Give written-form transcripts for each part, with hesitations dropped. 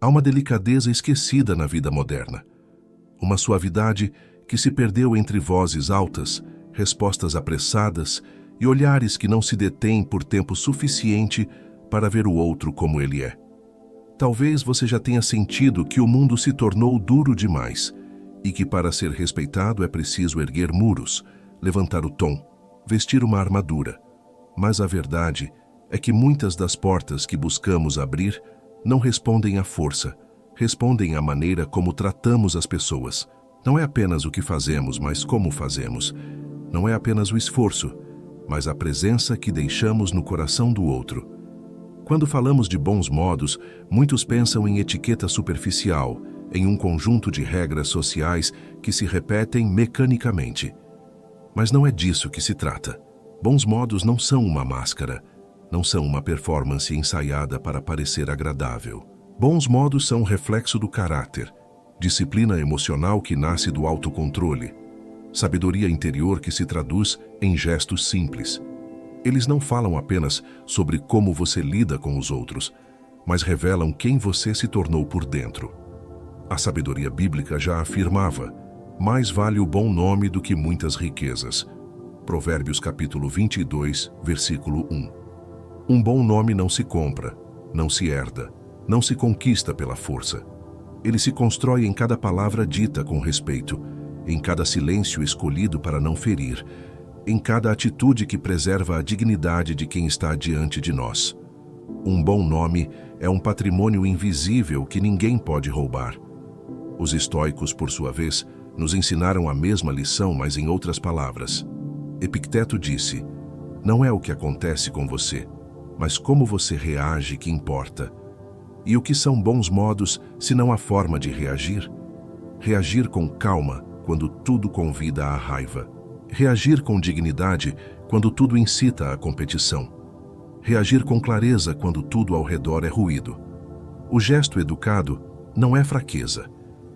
Há uma delicadeza esquecida na vida moderna. Uma suavidade que se perdeu entre vozes altas, respostas apressadas e olhares que não se detêm por tempo suficiente para ver o outro como ele é. Talvez você já tenha sentido que o mundo se tornou duro demais e que para ser respeitado é preciso erguer muros, levantar o tom, vestir uma armadura. Mas a verdade é que muitas das portas que buscamos abrir não respondem à força, respondem à maneira como tratamos as pessoas. Não é apenas o que fazemos, mas como fazemos. Não é apenas o esforço, mas a presença que deixamos no coração do outro. Quando falamos de bons modos, muitos pensam em etiqueta superficial, em um conjunto de regras sociais que se repetem mecanicamente. Mas não é disso que se trata. Bons modos não são uma máscara, não são uma performance ensaiada para parecer agradável. Bons modos são um reflexo do caráter, disciplina emocional que nasce do autocontrole, sabedoria interior que se traduz em gestos simples. Eles não falam apenas sobre como você lida com os outros, mas revelam quem você se tornou por dentro. A sabedoria bíblica já afirmava: mais vale o bom nome do que muitas riquezas. Provérbios capítulo 22, versículo 1. Um bom nome não se compra, não se herda, não se conquista pela força. Ele se constrói em cada palavra dita com respeito, em cada silêncio escolhido para não ferir, em cada atitude que preserva a dignidade de quem está diante de nós. Um bom nome é um patrimônio invisível que ninguém pode roubar. Os estoicos, por sua vez, nos ensinaram a mesma lição, mas em outras palavras. Epicteto disse: não é o que acontece com você, mas como você reage que importa. E o que são bons modos, senão a forma de reagir? Reagir com calma quando tudo convida à raiva. Reagir com dignidade quando tudo incita à competição. Reagir com clareza quando tudo ao redor é ruído. O gesto educado não é fraqueza.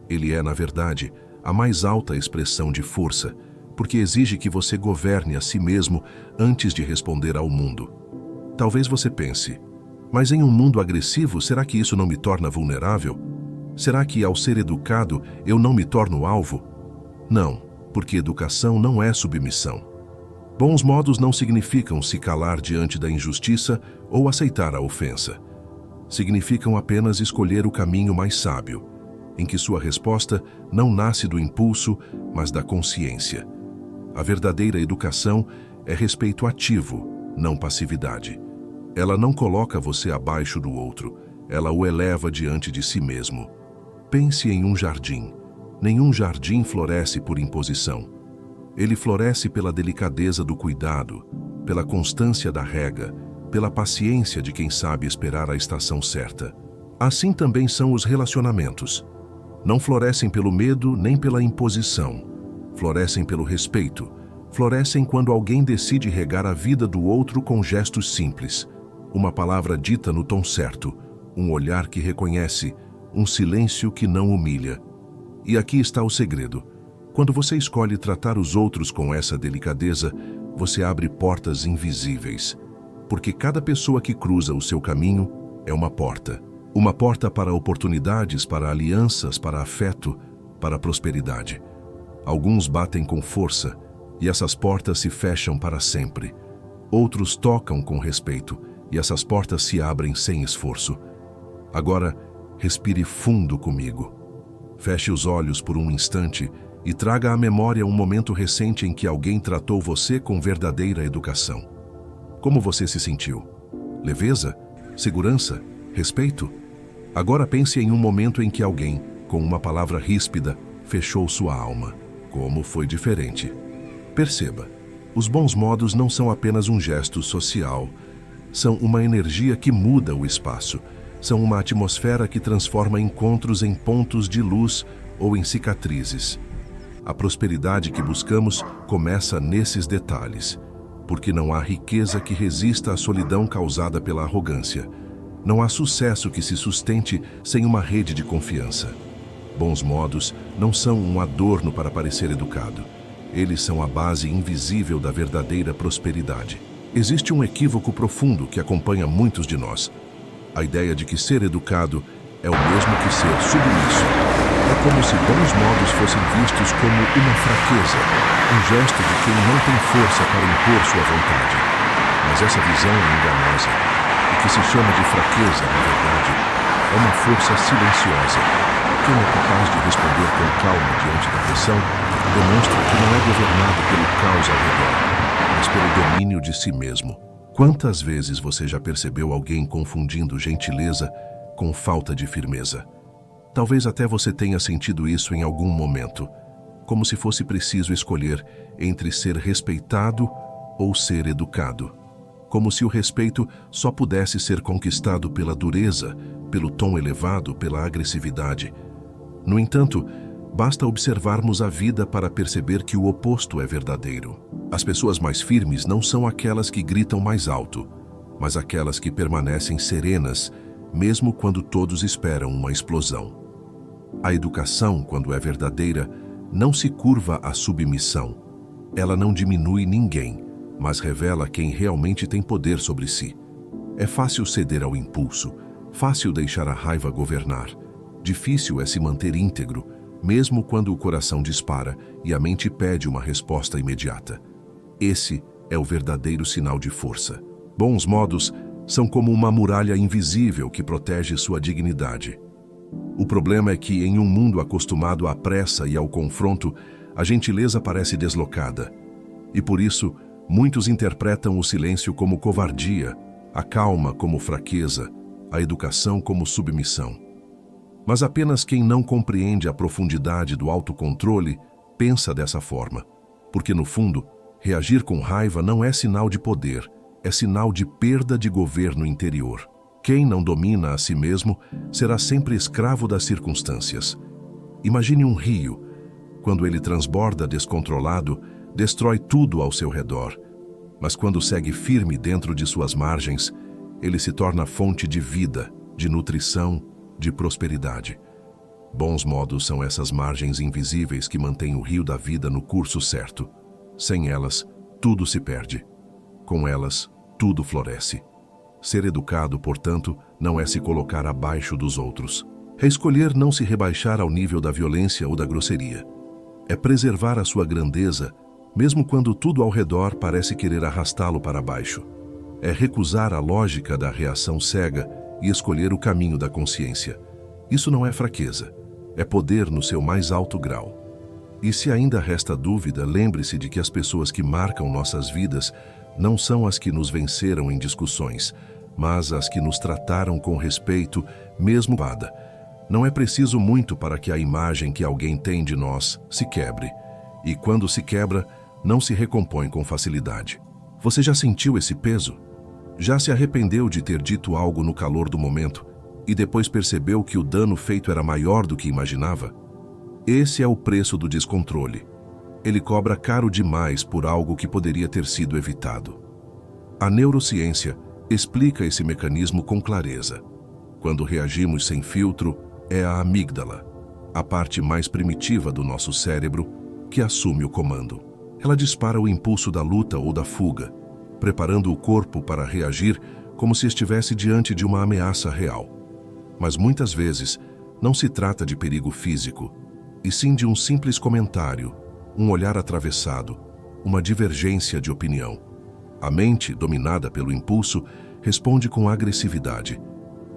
Ele é, na verdade, a mais alta expressão de força, porque exige que você governe a si mesmo antes de responder ao mundo. Talvez você pense: mas em um mundo agressivo, será que isso não me torna vulnerável? Será que, ao ser educado, eu não me torno alvo? Não, porque educação não é submissão. Bons modos não significam se calar diante da injustiça ou aceitar a ofensa. Significam apenas escolher o caminho mais sábio, em que sua resposta não nasce do impulso, mas da consciência. A verdadeira educação é respeito ativo, não passividade. Ela não coloca você abaixo do outro, ela o eleva diante de si mesmo. Pense em um jardim. Nenhum jardim floresce por imposição. Ele floresce pela delicadeza do cuidado, pela constância da rega, pela paciência de quem sabe esperar a estação certa. Assim também são os relacionamentos. Não florescem pelo medo nem pela imposição. Florescem pelo respeito. Florescem quando alguém decide regar a vida do outro com gestos simples. Uma palavra dita no tom certo, um olhar que reconhece, um silêncio que não humilha. E aqui está o segredo. Quando você escolhe tratar os outros com essa delicadeza, você abre portas invisíveis. Porque cada pessoa que cruza o seu caminho é uma porta. Uma porta para oportunidades, para alianças, para afeto, para prosperidade. Alguns batem com força, e essas portas se fecham para sempre. Outros tocam com respeito, e essas portas se abrem sem esforço. Agora, respire fundo comigo. Feche os olhos por um instante e traga à memória um momento recente em que alguém tratou você com verdadeira educação. Como você se sentiu? Leveza? Segurança? Respeito? Agora pense em um momento em que alguém, com uma palavra ríspida, fechou sua alma. Como foi diferente? Perceba, os bons modos não são apenas um gesto social. São uma energia que muda o espaço. São uma atmosfera que transforma encontros em pontos de luz ou em cicatrizes. A prosperidade que buscamos começa nesses detalhes, porque não há riqueza que resista à solidão causada pela arrogância. Não há sucesso que se sustente sem uma rede de confiança. Bons modos não são um adorno para parecer educado. Eles são a base invisível da verdadeira prosperidade. Existe um equívoco profundo que acompanha muitos de nós. A ideia de que ser educado é o mesmo que ser submisso. É como se bons modos fossem vistos como uma fraqueza, um gesto de quem não tem força para impor sua vontade. Mas essa visão é enganosa. O que se chama de fraqueza, na verdade, é uma força silenciosa. Quem é capaz de responder com calma diante da pressão demonstra que não é governado pelo caos ao redor, mas pelo domínio de si mesmo. Quantas vezes você já percebeu alguém confundindo gentileza com falta de firmeza? Talvez até você tenha sentido isso em algum momento, como se fosse preciso escolher entre ser respeitado ou ser educado. Como se o respeito só pudesse ser conquistado pela dureza, pelo tom elevado, pela agressividade. No entanto, basta observarmos a vida para perceber que o oposto é verdadeiro. As pessoas mais firmes não são aquelas que gritam mais alto, mas aquelas que permanecem serenas, mesmo quando todos esperam uma explosão. A educação, quando é verdadeira, não se curva à submissão. Ela não diminui ninguém, mas revela quem realmente tem poder sobre si. É fácil ceder ao impulso, fácil deixar a raiva governar. Difícil é se manter íntegro, mesmo quando o coração dispara e a mente pede uma resposta imediata. Esse é o verdadeiro sinal de força. Bons modos são como uma muralha invisível que protege sua dignidade. O problema é que, em um mundo acostumado à pressa e ao confronto, a gentileza parece deslocada. E por isso, muitos interpretam o silêncio como covardia, a calma como fraqueza, a educação como submissão. Mas apenas quem não compreende a profundidade do autocontrole pensa dessa forma, porque no fundo, reagir com raiva não é sinal de poder, é sinal de perda de governo interior. Quem não domina a si mesmo será sempre escravo das circunstâncias. Imagine um rio. Quando ele transborda descontrolado, destrói tudo ao seu redor. Mas quando segue firme dentro de suas margens, ele se torna fonte de vida, de nutrição, de prosperidade. Bons modos são essas margens invisíveis que mantêm o rio da vida no curso certo. Sem elas, tudo se perde. Com elas, tudo floresce. Ser educado, portanto, não é se colocar abaixo dos outros. É escolher não se rebaixar ao nível da violência ou da grosseria. É preservar a sua grandeza, mesmo quando tudo ao redor parece querer arrastá-lo para baixo. É recusar a lógica da reação cega e escolher o caminho da consciência. Isso não é fraqueza, é poder no seu mais alto grau. E se ainda resta dúvida, lembre-se de que as pessoas que marcam nossas vidas não são as que nos venceram em discussões, mas as que nos trataram com respeito, mesmo vada. Não é preciso muito para que a imagem que alguém tem de nós se quebre. E quando se quebra, não se recompõe com facilidade. Você já sentiu esse peso? Já se arrependeu de ter dito algo no calor do momento e depois percebeu que o dano feito era maior do que imaginava? Esse é o preço do descontrole. Ele cobra caro demais por algo que poderia ter sido evitado. A neurociência explica esse mecanismo com clareza. Quando reagimos sem filtro, é a amígdala, a parte mais primitiva do nosso cérebro, que assume o comando. Ela dispara o impulso da luta ou da fuga, preparando o corpo para reagir como se estivesse diante de uma ameaça real. Mas muitas vezes não se trata de perigo físico, e sim de um simples comentário, um olhar atravessado, uma divergência de opinião. A mente, dominada pelo impulso, responde com agressividade.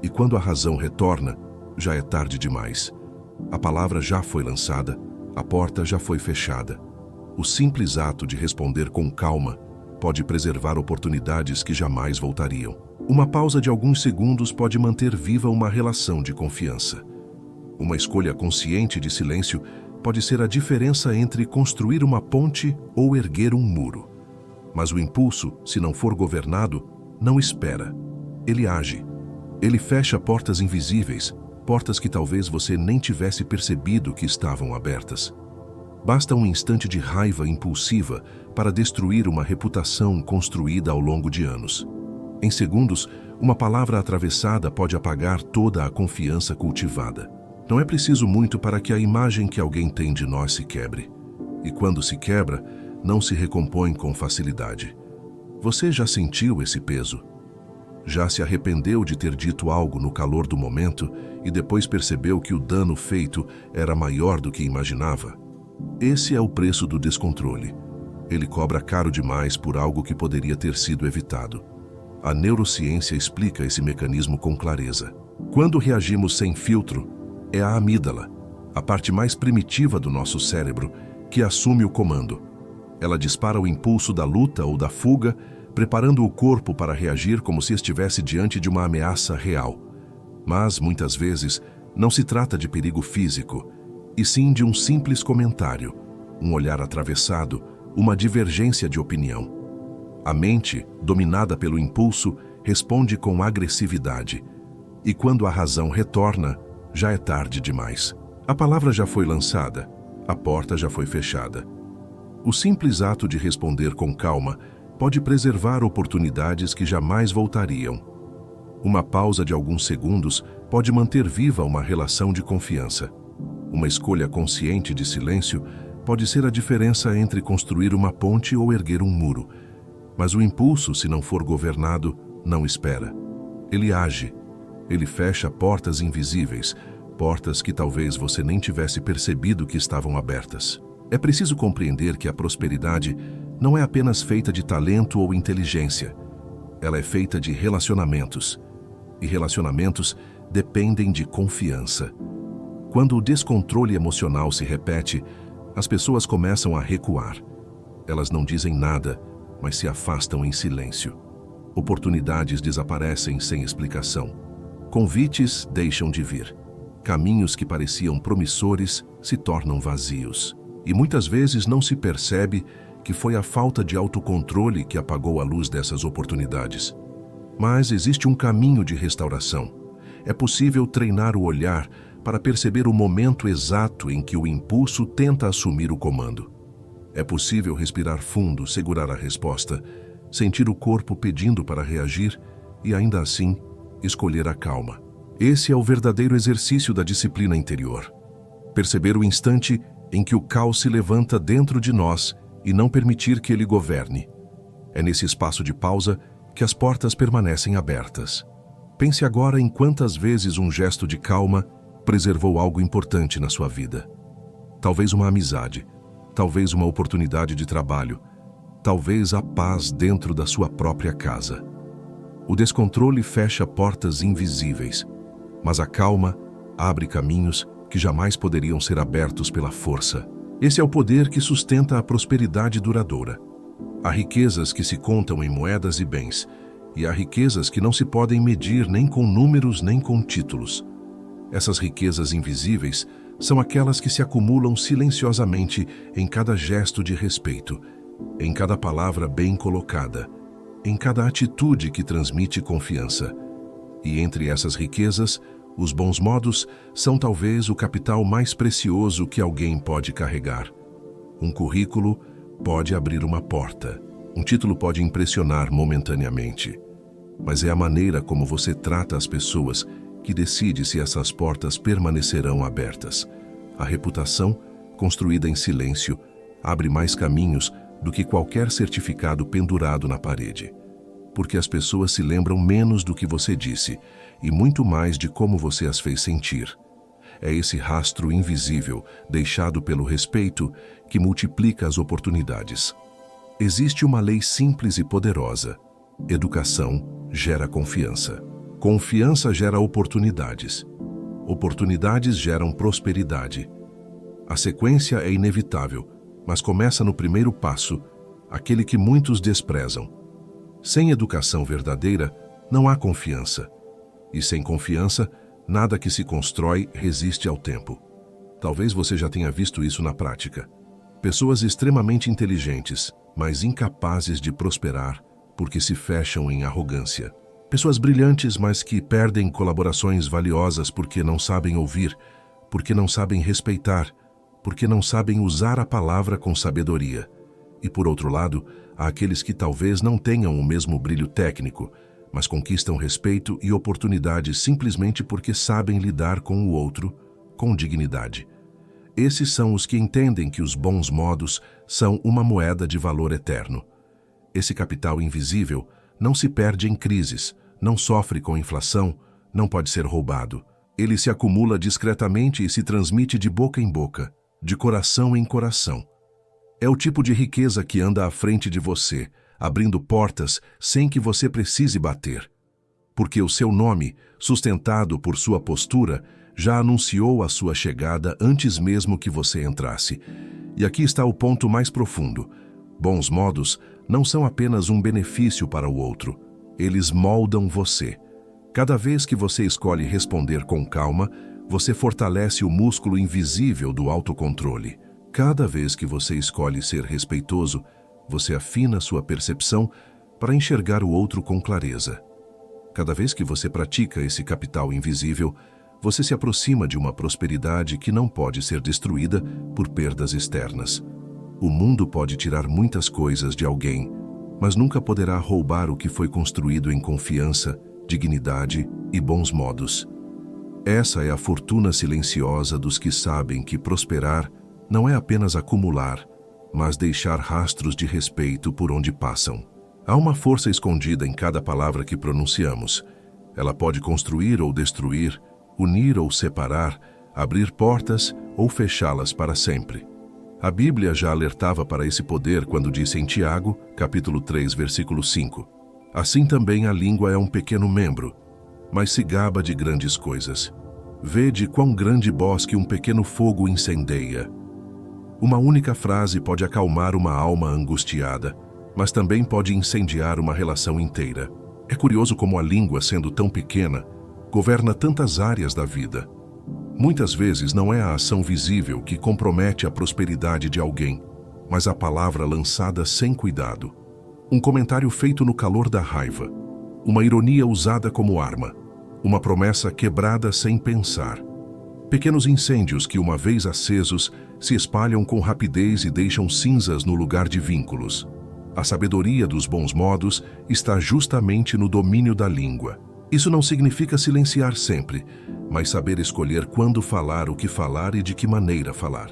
E quando a razão retorna, já é tarde demais. A palavra já foi lançada, a porta já foi fechada. O simples ato de responder com calma pode preservar oportunidades que jamais voltariam. Uma pausa de alguns segundos pode manter viva uma relação de confiança. Uma escolha consciente de silêncio pode ser a diferença entre construir uma ponte ou erguer um muro. Mas o impulso, se não for governado, não espera. Ele age. Ele fecha portas invisíveis, portas que talvez você nem tivesse percebido que estavam abertas. Basta um instante de raiva impulsiva para destruir uma reputação construída ao longo de anos. Em segundos, uma palavra atravessada pode apagar toda a confiança cultivada. Não é preciso muito para que a imagem que alguém tem de nós se quebre. E quando se quebra, não se recompõe com facilidade. Você já sentiu esse peso? Já se arrependeu de ter dito algo no calor do momento e depois percebeu que o dano feito era maior do que imaginava? Esse é o preço do descontrole. Ele cobra caro demais por algo que poderia ter sido evitado. A neurociência explica esse mecanismo com clareza. Quando reagimos sem filtro, é a amígdala, a parte mais primitiva do nosso cérebro, que assume o comando. Ela dispara o impulso da luta ou da fuga, preparando o corpo para reagir como se estivesse diante de uma ameaça real. Mas, muitas vezes, não se trata de perigo físico, e sim de um simples comentário, um olhar atravessado, uma divergência de opinião. A mente, dominada pelo impulso, responde com agressividade. E quando a razão retorna, já é tarde demais. A palavra já foi lançada, a porta já foi fechada. O simples ato de responder com calma pode preservar oportunidades que jamais voltariam. Uma pausa de alguns segundos pode manter viva uma relação de confiança. Uma escolha consciente de silêncio pode ser a diferença entre construir uma ponte ou erguer um muro. Mas o impulso, se não for governado, não espera. Ele age. Ele fecha portas invisíveis, portas que talvez você nem tivesse percebido que estavam abertas. É preciso compreender que a prosperidade não é apenas feita de talento ou inteligência. Ela é feita de relacionamentos. E relacionamentos dependem de confiança. Quando o descontrole emocional se repete, as pessoas começam a recuar. Elas não dizem nada, mas se afastam em silêncio. Oportunidades desaparecem sem explicação. Convites deixam de vir. Caminhos que pareciam promissores se tornam vazios. E muitas vezes não se percebe que foi a falta de autocontrole que apagou a luz dessas oportunidades. Mas existe um caminho de restauração. É possível treinar o olhar para perceber o momento exato em que o impulso tenta assumir o comando. É possível respirar fundo, segurar a resposta, sentir o corpo pedindo para reagir e, ainda assim, escolher a calma. Esse é o verdadeiro exercício da disciplina interior. Perceber o instante em que o caos se levanta dentro de nós e não permitir que ele governe. É nesse espaço de pausa que as portas permanecem abertas. Pense agora em quantas vezes um gesto de calma preservou algo importante na sua vida. Talvez uma amizade, talvez uma oportunidade de trabalho, talvez a paz dentro da sua própria casa. O descontrole fecha portas invisíveis, mas a calma abre caminhos que jamais poderiam ser abertos pela força. Esse é o poder que sustenta a prosperidade duradoura. Há riquezas que se contam em moedas e bens, e há riquezas que não se podem medir nem com números nem com títulos. Essas riquezas invisíveis são aquelas que se acumulam silenciosamente em cada gesto de respeito, em cada palavra bem colocada, em cada atitude que transmite confiança. E entre essas riquezas, os bons modos são talvez o capital mais precioso que alguém pode carregar. Um currículo pode abrir uma porta. Um título pode impressionar momentaneamente. Mas é a maneira como você trata as pessoas que decide se essas portas permanecerão abertas. A reputação, construída em silêncio, abre mais caminhos do que qualquer certificado pendurado na parede. Porque as pessoas se lembram menos do que você disse e muito mais de como você as fez sentir. É esse rastro invisível, deixado pelo respeito, que multiplica as oportunidades. Existe uma lei simples e poderosa. Educação gera confiança. Confiança gera oportunidades. Oportunidades geram prosperidade. A sequência é inevitável, mas começa no primeiro passo, aquele que muitos desprezam. Sem educação verdadeira, não há confiança. E sem confiança, nada que se constrói resiste ao tempo. Talvez você já tenha visto isso na prática. Pessoas extremamente inteligentes, mas incapazes de prosperar porque se fecham em arrogância. Pessoas brilhantes, mas que perdem colaborações valiosas porque não sabem ouvir, porque não sabem respeitar, porque não sabem usar a palavra com sabedoria. E, por outro lado, há aqueles que talvez não tenham o mesmo brilho técnico, mas conquistam respeito e oportunidades simplesmente porque sabem lidar com o outro com dignidade. Esses são os que entendem que os bons modos são uma moeda de valor eterno. Esse capital invisível não se perde em crises, não sofre com inflação, não pode ser roubado. Ele se acumula discretamente e se transmite de boca em boca, de coração em coração. É o tipo de riqueza que anda à frente de você, abrindo portas sem que você precise bater. Porque o seu nome, sustentado por sua postura, já anunciou a sua chegada antes mesmo que você entrasse. E aqui está o ponto mais profundo. Bons modos não são apenas um benefício para o outro. Eles moldam você. Cada vez que você escolhe responder com calma, você fortalece o músculo invisível do autocontrole. Cada vez que você escolhe ser respeitoso, você afina sua percepção para enxergar o outro com clareza. Cada vez que você pratica esse capital invisível, você se aproxima de uma prosperidade que não pode ser destruída por perdas externas. O mundo pode tirar muitas coisas de alguém, mas nunca poderá roubar o que foi construído em confiança, dignidade e bons modos. Essa é a fortuna silenciosa dos que sabem que prosperar não é apenas acumular, mas deixar rastros de respeito por onde passam. Há uma força escondida em cada palavra que pronunciamos. Ela pode construir ou destruir, unir ou separar, abrir portas ou fechá-las para sempre. A Bíblia já alertava para esse poder quando disse em Tiago, capítulo 3, versículo 5: Assim também a língua é um pequeno membro, mas se gaba de grandes coisas. Vede quão grande bosque um pequeno fogo incendeia. Uma única frase pode acalmar uma alma angustiada, mas também pode incendiar uma relação inteira. É curioso como a língua, sendo tão pequena, governa tantas áreas da vida. Muitas vezes não é a ação visível que compromete a prosperidade de alguém, mas a palavra lançada sem cuidado. Um comentário feito no calor da raiva, uma ironia usada como arma, uma promessa quebrada sem pensar. Pequenos incêndios que, uma vez acesos, se espalham com rapidez e deixam cinzas no lugar de vínculos. A sabedoria dos bons modos está justamente no domínio da língua. Isso não significa silenciar sempre, mas saber escolher quando falar, o que falar e de que maneira falar.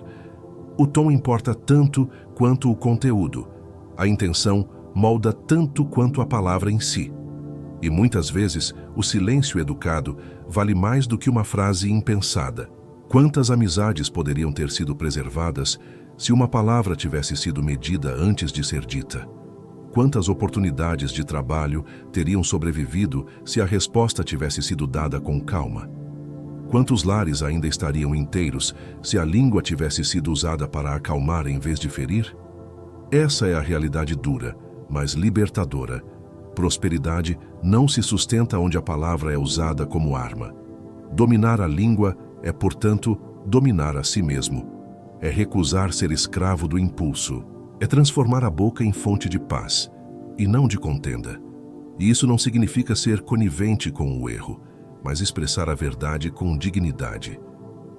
O tom importa tanto quanto o conteúdo. A intenção molda tanto quanto a palavra em si. E muitas vezes, o silêncio educado vale mais do que uma frase impensada. Quantas amizades poderiam ter sido preservadas se uma palavra tivesse sido medida antes de ser dita? Quantas oportunidades de trabalho teriam sobrevivido se a resposta tivesse sido dada com calma? Quantos lares ainda estariam inteiros se a língua tivesse sido usada para acalmar em vez de ferir? Essa é a realidade dura, mas libertadora. Prosperidade não se sustenta onde a palavra é usada como arma. Dominar a língua é, portanto, dominar a si mesmo. É recusar ser escravo do impulso. É transformar a boca em fonte de paz, e não de contenda. E isso não significa ser conivente com o erro, mas expressar a verdade com dignidade.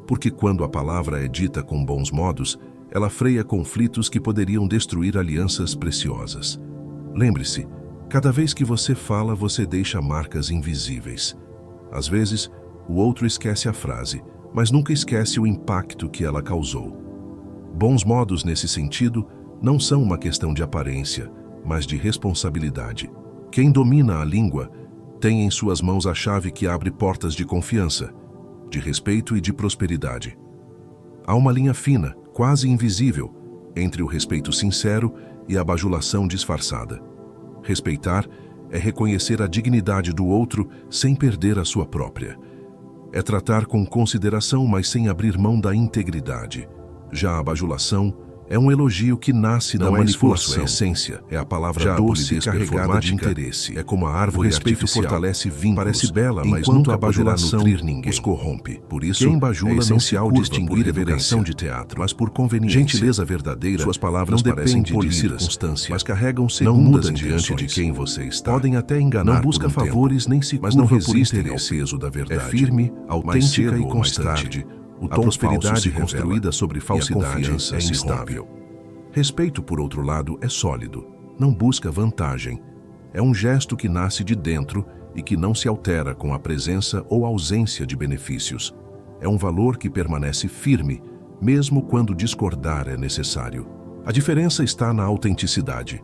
Porque quando a palavra é dita com bons modos, ela freia conflitos que poderiam destruir alianças preciosas. Lembre-se, cada vez que você fala, você deixa marcas invisíveis. Às vezes, o outro esquece a frase, mas nunca esquece o impacto que ela causou. Bons modos, nesse sentido, não são uma questão de aparência, mas de responsabilidade. Quem domina a língua tem em suas mãos a chave que abre portas de confiança, de respeito e de prosperidade. Há uma linha fina, quase invisível, entre o respeito sincero e a bajulação disfarçada. Respeitar é reconhecer a dignidade do outro sem perder a sua própria. É tratar com consideração, mas sem abrir mão da integridade. Já a bajulação é um elogio que nasce da manipulação. É essência, é a palavra já doce e carregada de interesse. É como a árvore artificial. O respeito fortalece vínculos. Parece bela, mas nunca a bajulação nutrir ninguém. Os corrompe. Por isso, quem bajula é essencial distinguir reverência de teatro, mas por conveniência. Gentileza verdadeira. Suas palavras não parecem polidas, mas carregam segundas diante de quem você está. Podem até enganar. Não busca favores nem se curva, mas não resiste ao peso da verdade. É firme, autêntica e constante. A prosperidade construída sobre falsidade é instável. Respeito, por outro lado, é sólido. Não busca vantagem. É um gesto que nasce de dentro e que não se altera com a presença ou ausência de benefícios. É um valor que permanece firme, mesmo quando discordar é necessário. A diferença está na autenticidade.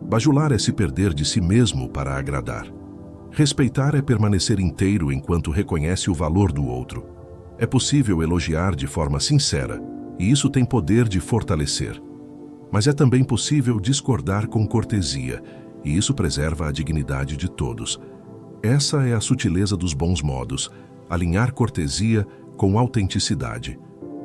Bajular é se perder de si mesmo para agradar. Respeitar é permanecer inteiro enquanto reconhece o valor do outro. É possível elogiar de forma sincera, e isso tem poder de fortalecer. Mas é também possível discordar com cortesia, e isso preserva a dignidade de todos. Essa é a sutileza dos bons modos, alinhar cortesia com autenticidade.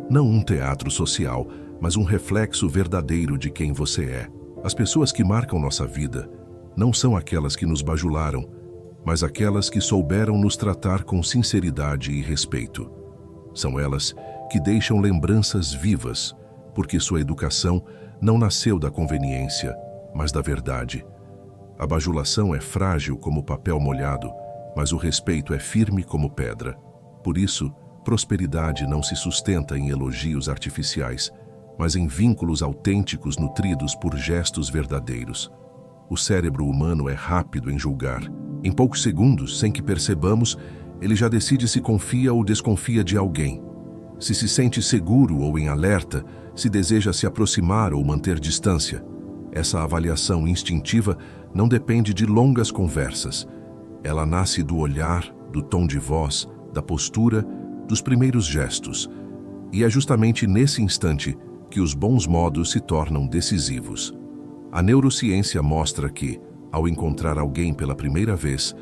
Não um teatro social, mas um reflexo verdadeiro de quem você é. As pessoas que marcam nossa vida não são aquelas que nos bajularam, mas aquelas que souberam nos tratar com sinceridade e respeito. São elas que deixam lembranças vivas, porque sua educação não nasceu da conveniência, mas da verdade. A bajulação é frágil como papel molhado, mas o respeito é firme como pedra. Por isso, prosperidade não se sustenta em elogios artificiais, mas em vínculos autênticos nutridos por gestos verdadeiros. O cérebro humano é rápido em julgar. Em poucos segundos, sem que percebamos, ele já decide se confia ou desconfia de alguém. Se sente seguro ou em alerta, se deseja se aproximar ou manter distância. Essa avaliação instintiva não depende de longas conversas. Ela nasce do olhar, do tom de voz, da postura, dos primeiros gestos. E é justamente nesse instante que os bons modos se tornam decisivos. A neurociência mostra que, ao encontrar alguém pela primeira vez,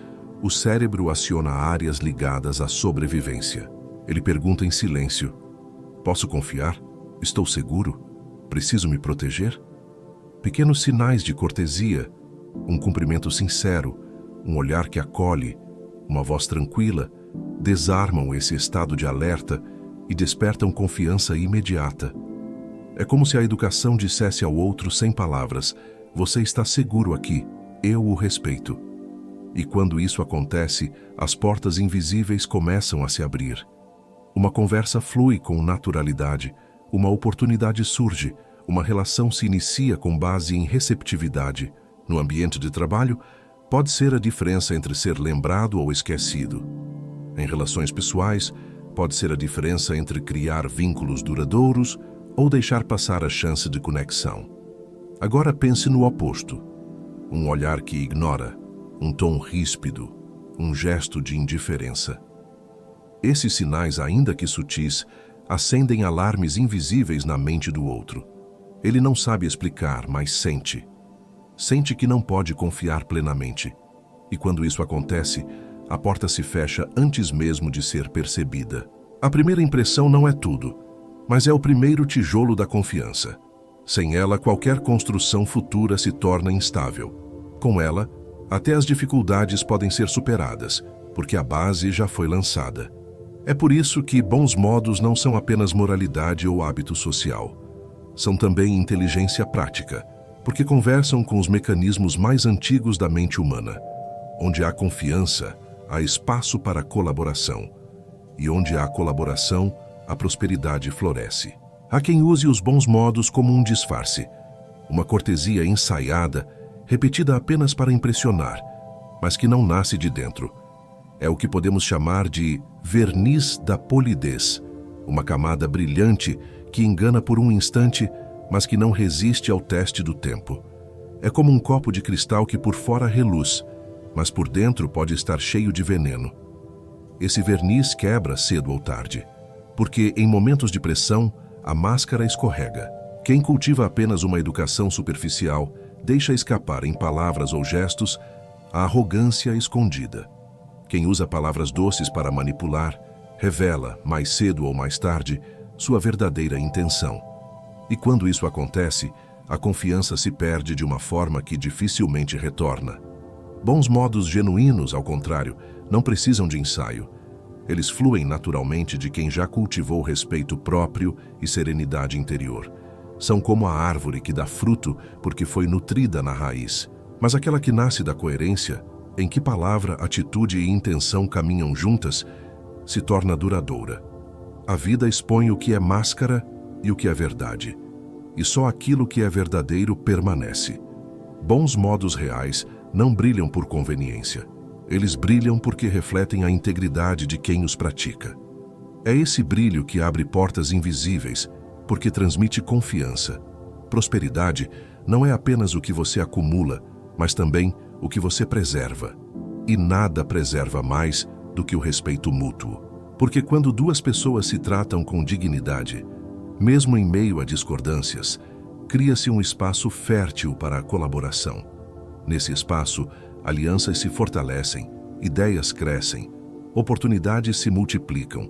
o cérebro aciona áreas ligadas à sobrevivência. Ele pergunta em silêncio: posso confiar? Estou seguro? Preciso me proteger? Pequenos sinais de cortesia, um cumprimento sincero, um olhar que acolhe, uma voz tranquila, desarmam esse estado de alerta e despertam confiança imediata. É como se a educação dissesse ao outro sem palavras: você está seguro aqui, eu o respeito. E quando isso acontece, as portas invisíveis começam a se abrir. Uma conversa flui com naturalidade, uma oportunidade surge, uma relação se inicia com base em receptividade. No ambiente de trabalho, pode ser a diferença entre ser lembrado ou esquecido. Em relações pessoais, pode ser a diferença entre criar vínculos duradouros ou deixar passar a chance de conexão. Agora pense no oposto. Um olhar que ignora, um tom ríspido, um gesto de indiferença. Esses sinais, ainda que sutis, acendem alarmes invisíveis na mente do outro. Ele não sabe explicar, mas sente. Sente que não pode confiar plenamente. E quando isso acontece, a porta se fecha antes mesmo de ser percebida. A primeira impressão não é tudo, mas é o primeiro tijolo da confiança. Sem ela, qualquer construção futura se torna instável. Com ela, até as dificuldades podem ser superadas, porque a base já foi lançada. É por isso que bons modos não são apenas moralidade ou hábito social. São também inteligência prática, porque conversam com os mecanismos mais antigos da mente humana. Onde há confiança, há espaço para colaboração. E onde há colaboração, a prosperidade floresce. Há quem use os bons modos como um disfarce, uma cortesia ensaiada, repetida apenas para impressionar, mas que não nasce de dentro. É o que podemos chamar de verniz da polidez, uma camada brilhante que engana por um instante, mas que não resiste ao teste do tempo. É como um copo de cristal que por fora reluz, mas por dentro pode estar cheio de veneno. Esse verniz quebra cedo ou tarde, porque em momentos de pressão, a máscara escorrega. Quem cultiva apenas uma educação superficial deixa escapar em palavras ou gestos a arrogância escondida. Quem usa palavras doces para manipular, revela, mais cedo ou mais tarde, sua verdadeira intenção. E quando isso acontece, a confiança se perde de uma forma que dificilmente retorna. Bons modos genuínos, ao contrário, não precisam de ensaio. Eles fluem naturalmente de quem já cultivou respeito próprio e serenidade interior. São como a árvore que dá fruto porque foi nutrida na raiz. Mas aquela que nasce da coerência, em que palavra, atitude e intenção caminham juntas, se torna duradoura. A vida expõe o que é máscara e o que é verdade. E só aquilo que é verdadeiro permanece. Bons modos reais não brilham por conveniência. Eles brilham porque refletem a integridade de quem os pratica. É esse brilho que abre portas invisíveis, porque transmite confiança. Prosperidade não é apenas o que você acumula, mas também o que você preserva. E nada preserva mais do que o respeito mútuo. Porque quando duas pessoas se tratam com dignidade, mesmo em meio a discordâncias, cria-se um espaço fértil para a colaboração. Nesse espaço, alianças se fortalecem, ideias crescem, oportunidades se multiplicam.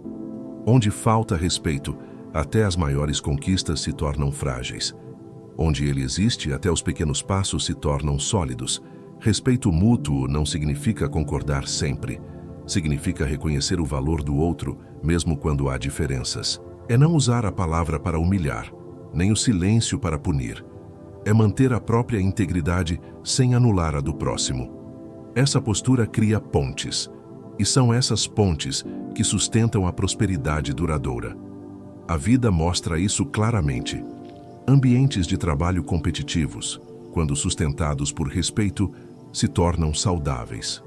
Onde falta respeito, até as maiores conquistas se tornam frágeis. Onde ele existe, até os pequenos passos se tornam sólidos. Respeito mútuo não significa concordar sempre. Significa reconhecer o valor do outro, mesmo quando há diferenças. É não usar a palavra para humilhar, nem o silêncio para punir. É manter a própria integridade sem anular a do próximo. Essa postura cria pontes, e são essas pontes que sustentam a prosperidade duradoura. A vida mostra isso claramente. Ambientes de trabalho competitivos, quando sustentados por respeito, se tornam saudáveis.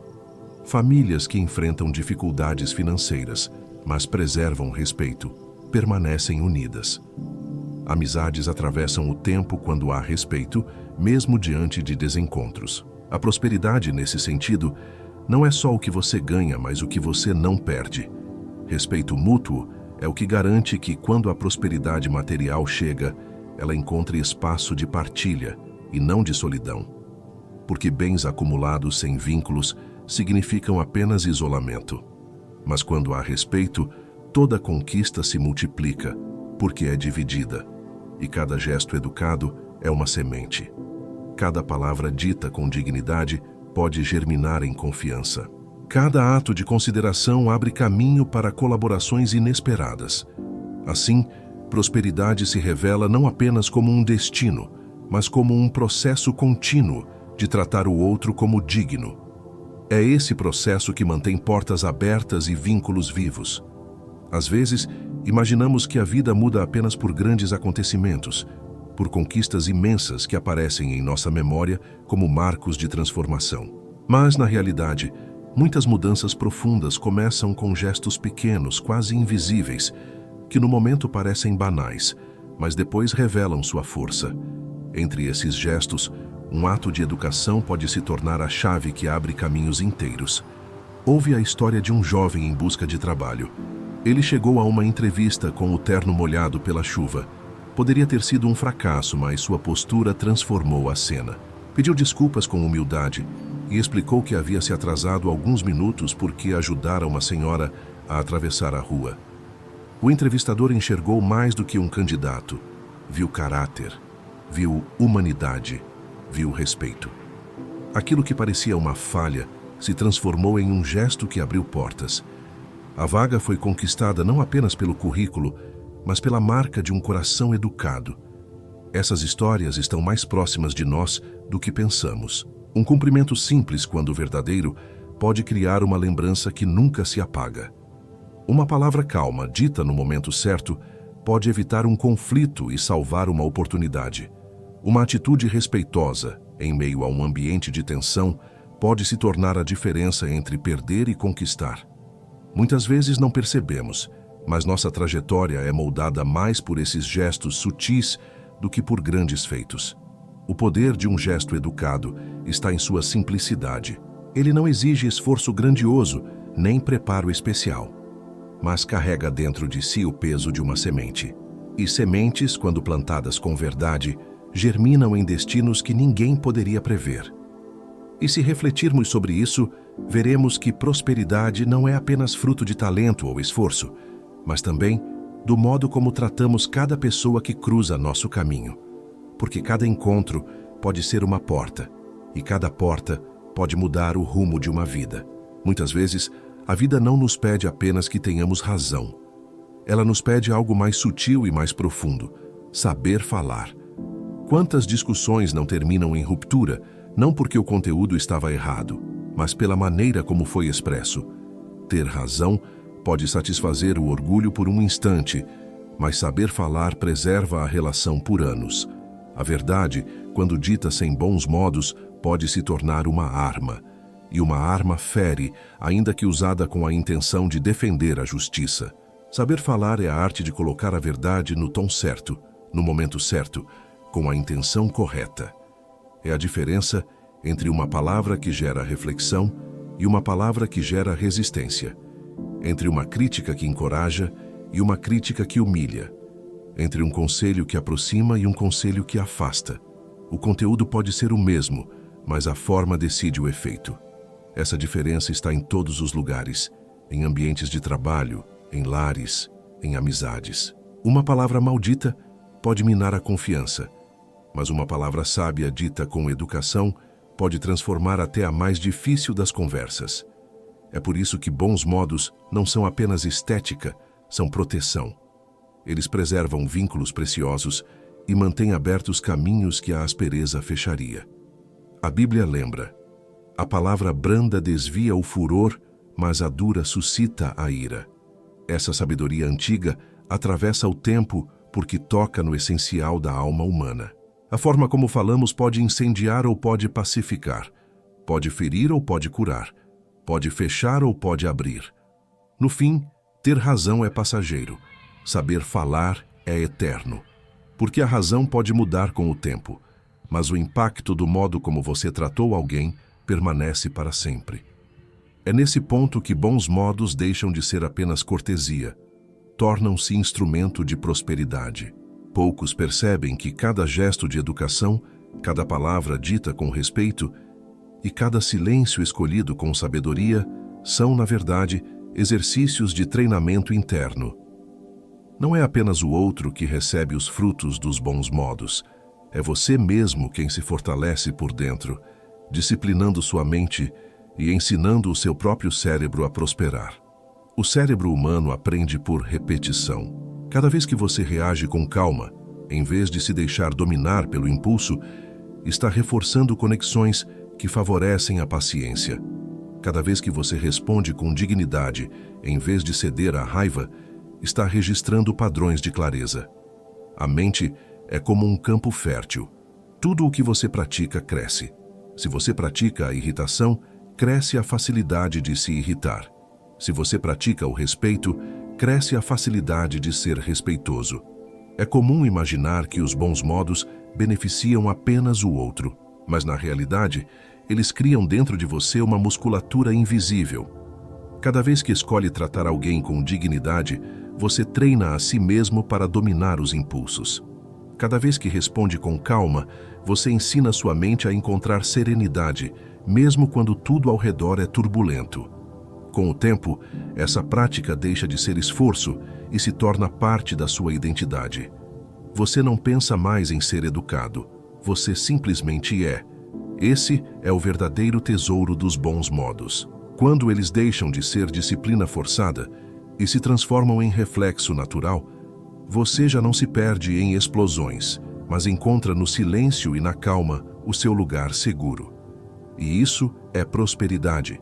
Famílias que enfrentam dificuldades financeiras, mas preservam respeito, permanecem unidas. Amizades atravessam o tempo quando há respeito, mesmo diante de desencontros. A prosperidade, nesse sentido, não é só o que você ganha, mas o que você não perde. Respeito mútuo é o que garante que, quando a prosperidade material chega, ela encontre espaço de partilha e não de solidão. Porque bens acumulados sem vínculos significam apenas isolamento. Mas quando há respeito, toda conquista se multiplica, porque é dividida. E cada gesto educado é uma semente. Cada palavra dita com dignidade pode germinar em confiança. Cada ato de consideração abre caminho para colaborações inesperadas. Assim, prosperidade se revela não apenas como um destino, mas como um processo contínuo de tratar o outro como digno. É esse processo que mantém portas abertas e vínculos vivos. Às vezes, imaginamos que a vida muda apenas por grandes acontecimentos, por conquistas imensas que aparecem em nossa memória como marcos de transformação. Mas, na realidade, muitas mudanças profundas começam com gestos pequenos, quase invisíveis, que no momento parecem banais, mas depois revelam sua força. Entre esses gestos, um ato de educação pode se tornar a chave que abre caminhos inteiros. Houve a história de um jovem em busca de trabalho. Ele chegou a uma entrevista com o terno molhado pela chuva. Poderia ter sido um fracasso, mas sua postura transformou a cena. Pediu desculpas com humildade e explicou que havia se atrasado alguns minutos porque ajudara uma senhora a atravessar a rua. O entrevistador enxergou mais do que um candidato. Viu caráter, viu humanidade, viu respeito. Aquilo que parecia uma falha se transformou em um gesto que abriu portas. A vaga foi conquistada não apenas pelo currículo, mas pela marca de um coração educado. Essas histórias estão mais próximas de nós do que pensamos. Um cumprimento simples, quando verdadeiro, pode criar uma lembrança que nunca se apaga. Uma palavra calma, dita no momento certo, pode evitar um conflito e salvar uma oportunidade. Uma atitude respeitosa, em meio a um ambiente de tensão, pode se tornar a diferença entre perder e conquistar. Muitas vezes não percebemos, mas nossa trajetória é moldada mais por esses gestos sutis do que por grandes feitos. O poder de um gesto educado está em sua simplicidade. Ele não exige esforço grandioso, nem preparo especial, mas carrega dentro de si o peso de uma semente. E sementes, quando plantadas com verdade, germinam em destinos que ninguém poderia prever. E se refletirmos sobre isso, veremos que prosperidade não é apenas fruto de talento ou esforço, mas também do modo como tratamos cada pessoa que cruza nosso caminho. Porque cada encontro pode ser uma porta, e cada porta pode mudar o rumo de uma vida. Muitas vezes, a vida não nos pede apenas que tenhamos razão. Ela nos pede algo mais sutil e mais profundo: saber falar. Quantas discussões não terminam em ruptura, não porque o conteúdo estava errado, mas pela maneira como foi expresso. Ter razão pode satisfazer o orgulho por um instante, mas saber falar preserva a relação por anos. A verdade, quando dita sem bons modos, pode se tornar uma arma. E uma arma fere, ainda que usada com a intenção de defender a justiça. Saber falar é a arte de colocar a verdade no tom certo, no momento certo, com a intenção correta. É a diferença entre uma palavra que gera reflexão e uma palavra que gera resistência, entre uma crítica que encoraja e uma crítica que humilha, entre um conselho que aproxima e um conselho que afasta. O conteúdo pode ser o mesmo, mas a forma decide o efeito. Essa diferença está em todos os lugares, em ambientes de trabalho, em lares, em amizades. Uma palavra maldita pode minar a confiança, mas uma palavra sábia dita com educação pode transformar até a mais difícil das conversas. É por isso que bons modos não são apenas estética, são proteção. Eles preservam vínculos preciosos e mantêm abertos caminhos que a aspereza fecharia. A Bíblia lembra: a palavra branda desvia o furor, mas a dura suscita a ira. Essa sabedoria antiga atravessa o tempo porque toca no essencial da alma humana. A forma como falamos pode incendiar ou pode pacificar, pode ferir ou pode curar, pode fechar ou pode abrir. No fim, ter razão é passageiro, saber falar é eterno. Porque a razão pode mudar com o tempo, mas o impacto do modo como você tratou alguém permanece para sempre. É nesse ponto que bons modos deixam de ser apenas cortesia, tornam-se instrumento de prosperidade. Poucos percebem que cada gesto de educação, cada palavra dita com respeito e cada silêncio escolhido com sabedoria são, na verdade, exercícios de treinamento interno. Não é apenas o outro que recebe os frutos dos bons modos, é você mesmo quem se fortalece por dentro, disciplinando sua mente e ensinando o seu próprio cérebro a prosperar. O cérebro humano aprende por repetição. Cada vez que você reage com calma, em vez de se deixar dominar pelo impulso, está reforçando conexões que favorecem a paciência. Cada vez que você responde com dignidade, em vez de ceder à raiva, está registrando padrões de clareza. A mente é como um campo fértil. Tudo o que você pratica cresce. Se você pratica a irritação, cresce a facilidade de se irritar. Se você pratica o respeito, cresce a facilidade de ser respeitoso. É comum imaginar que os bons modos beneficiam apenas o outro, mas na realidade, eles criam dentro de você uma musculatura invisível. Cada vez que escolhe tratar alguém com dignidade, você treina a si mesmo para dominar os impulsos. Cada vez que responde com calma, você ensina sua mente a encontrar serenidade, mesmo quando tudo ao redor é turbulento. Com o tempo, essa prática deixa de ser esforço e se torna parte da sua identidade. Você não pensa mais em ser educado, você simplesmente é. Esse é o verdadeiro tesouro dos bons modos. Quando eles deixam de ser disciplina forçada e se transformam em reflexo natural, você já não se perde em explosões, mas encontra no silêncio e na calma o seu lugar seguro. E isso é prosperidade.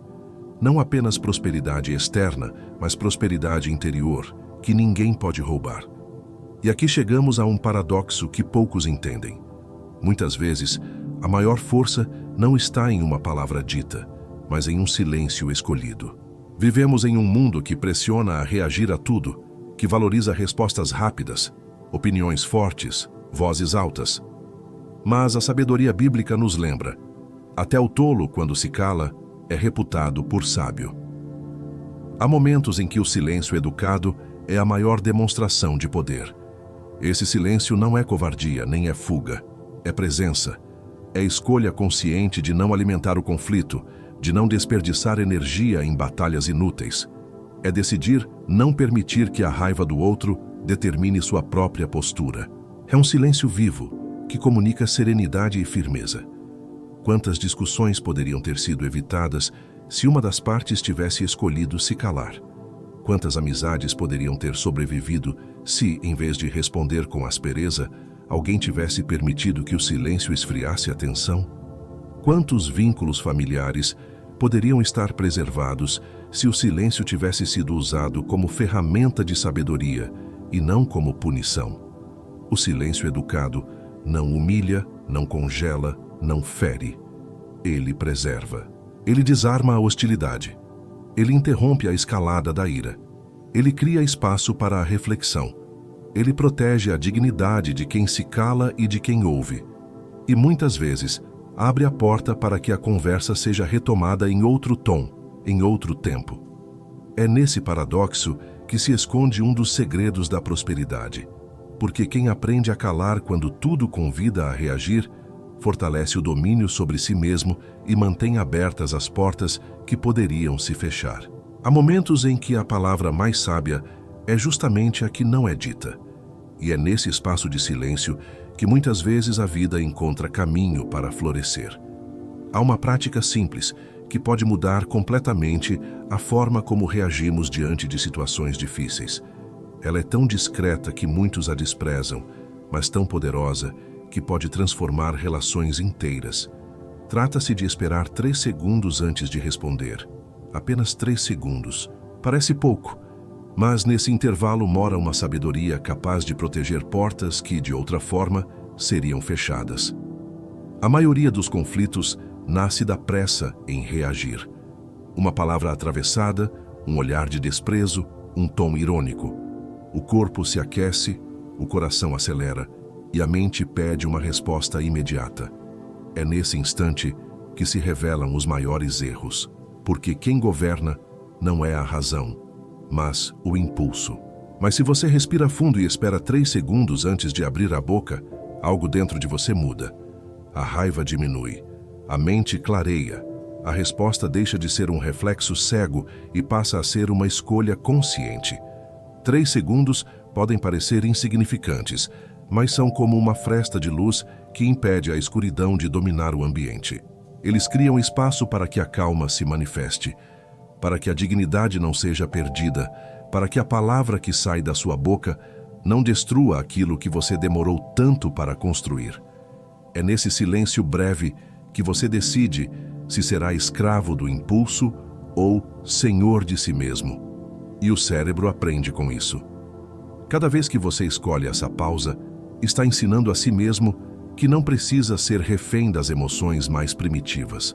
Não apenas prosperidade externa, mas prosperidade interior, que ninguém pode roubar. E aqui chegamos a um paradoxo que poucos entendem. Muitas vezes, a maior força não está em uma palavra dita, mas em um silêncio escolhido. Vivemos em um mundo que pressiona a reagir a tudo, que valoriza respostas rápidas, opiniões fortes, vozes altas. Mas a sabedoria bíblica nos lembra: até o tolo, quando se cala, é reputado por sábio. Há momentos em que o silêncio educado é a maior demonstração de poder. Esse silêncio não é covardia, nem é fuga. É presença. É escolha consciente de não alimentar o conflito, de não desperdiçar energia em batalhas inúteis. É decidir não permitir que a raiva do outro determine sua própria postura. É um silêncio vivo, que comunica serenidade e firmeza. Quantas discussões poderiam ter sido evitadas se uma das partes tivesse escolhido se calar? Quantas amizades poderiam ter sobrevivido se, em vez de responder com aspereza, alguém tivesse permitido que o silêncio esfriasse a tensão? Quantos vínculos familiares poderiam estar preservados se o silêncio tivesse sido usado como ferramenta de sabedoria e não como punição? O silêncio educado não humilha, não congela, não fere. Ele preserva. Ele desarma a hostilidade. Ele interrompe a escalada da ira. Ele cria espaço para a reflexão. Ele protege a dignidade de quem se cala e de quem ouve. E muitas vezes abre a porta para que a conversa seja retomada em outro tom, em outro tempo. É nesse paradoxo que se esconde um dos segredos da prosperidade, porque quem aprende a calar quando tudo convida a reagir, fortalece o domínio sobre si mesmo e mantém abertas as portas que poderiam se fechar. Há momentos em que a palavra mais sábia é justamente a que não é dita, e é nesse espaço de silêncio que muitas vezes a vida encontra caminho para florescer. Há uma prática simples que pode mudar completamente a forma como reagimos diante de situações difíceis. Ela é tão discreta que muitos a desprezam, mas tão poderosa que pode transformar relações inteiras. Trata-se de esperar 3 segundos antes de responder. Apenas 3 segundos. Parece pouco, mas nesse intervalo mora uma sabedoria capaz de proteger portas que, de outra forma, seriam fechadas. A maioria dos conflitos nasce da pressa em reagir. Uma palavra atravessada, um olhar de desprezo, um tom irônico. O corpo se aquece, o coração acelera e a mente pede uma resposta imediata. É nesse instante que se revelam os maiores erros, porque quem governa não é a razão, mas o impulso. Mas se você respira fundo e espera 3 segundos antes de abrir a boca, algo dentro de você muda. A raiva diminui, a mente clareia, a resposta deixa de ser um reflexo cego e passa a ser uma escolha consciente. 3 segundos podem parecer insignificantes, mas são como uma fresta de luz que impede a escuridão de dominar o ambiente. Eles criam espaço para que a calma se manifeste, para que a dignidade não seja perdida, para que a palavra que sai da sua boca não destrua aquilo que você demorou tanto para construir. É nesse silêncio breve que você decide se será escravo do impulso ou senhor de si mesmo. E o cérebro aprende com isso. Cada vez que você escolhe essa pausa, está ensinando a si mesmo que não precisa ser refém das emoções mais primitivas.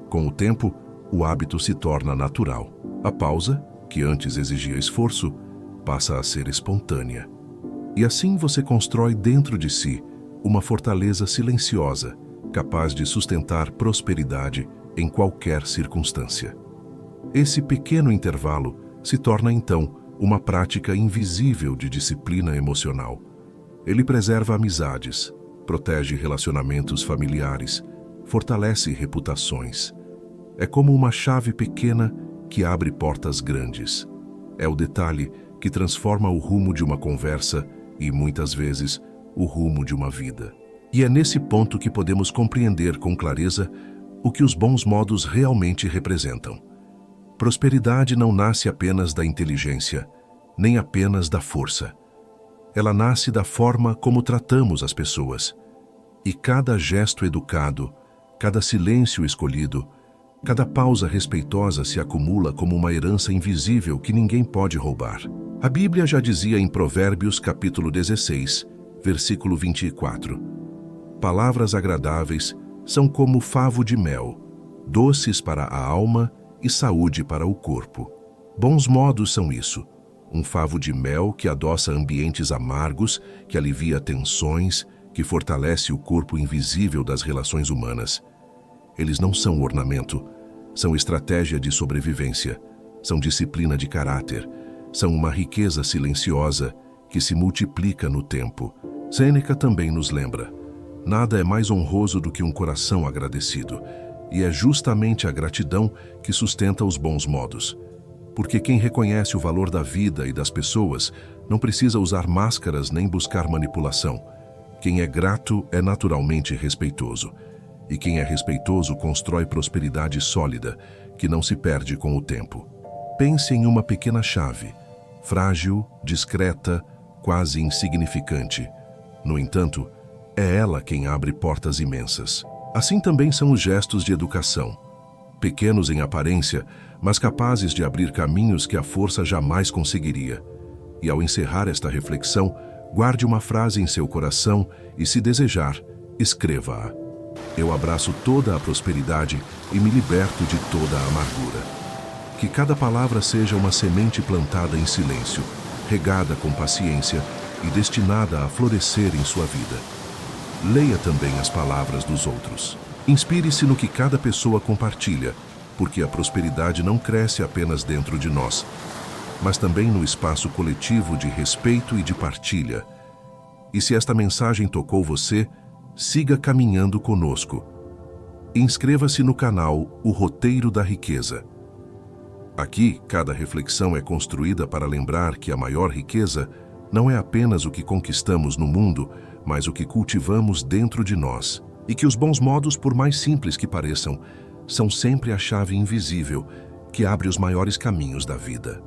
Com o tempo, o hábito se torna natural. A pausa, que antes exigia esforço, passa a ser espontânea. E assim você constrói dentro de si uma fortaleza silenciosa, capaz de sustentar prosperidade em qualquer circunstância. Esse pequeno intervalo se torna, então, uma prática invisível de disciplina emocional. Ele preserva amizades, protege relacionamentos familiares, fortalece reputações. É como uma chave pequena que abre portas grandes. É o detalhe que transforma o rumo de uma conversa e, muitas vezes, o rumo de uma vida. E é nesse ponto que podemos compreender com clareza o que os bons modos realmente representam. Prosperidade não nasce apenas da inteligência, nem apenas da força. Ela nasce da forma como tratamos as pessoas. E cada gesto educado, cada silêncio escolhido, cada pausa respeitosa se acumula como uma herança invisível que ninguém pode roubar. A Bíblia já dizia em Provérbios capítulo 16, versículo 24: palavras agradáveis são como favo de mel, doces para a alma e saúde para o corpo. Bons modos são isso. Um favo de mel que adoça ambientes amargos, que alivia tensões, que fortalece o corpo invisível das relações humanas. Eles não são ornamento, são estratégia de sobrevivência, são disciplina de caráter, são uma riqueza silenciosa que se multiplica no tempo. Sêneca também nos lembra: nada é mais honroso do que um coração agradecido, e é justamente a gratidão que sustenta os bons modos. Porque quem reconhece o valor da vida e das pessoas não precisa usar máscaras nem buscar manipulação. Quem é grato é naturalmente respeitoso. E quem é respeitoso constrói prosperidade sólida, que não se perde com o tempo. Pense em uma pequena chave, frágil, discreta, quase insignificante. No entanto, é ela quem abre portas imensas. Assim também são os gestos de educação. Pequenos em aparência, mas capazes de abrir caminhos que a força jamais conseguiria. E ao encerrar esta reflexão, guarde uma frase em seu coração e, se desejar, escreva-a. Eu abraço toda a prosperidade e me liberto de toda a amargura. Que cada palavra seja uma semente plantada em silêncio, regada com paciência e destinada a florescer em sua vida. Leia também as palavras dos outros. Inspire-se no que cada pessoa compartilha porque a prosperidade não cresce apenas dentro de nós, mas também no espaço coletivo de respeito e de partilha. E se esta mensagem tocou você, siga caminhando conosco. Inscreva-se no canal O Roteiro da Riqueza. Aqui, cada reflexão é construída para lembrar que a maior riqueza não é apenas o que conquistamos no mundo, mas o que cultivamos dentro de nós. E que os bons modos, por mais simples que pareçam, são sempre a chave invisível que abre os maiores caminhos da vida.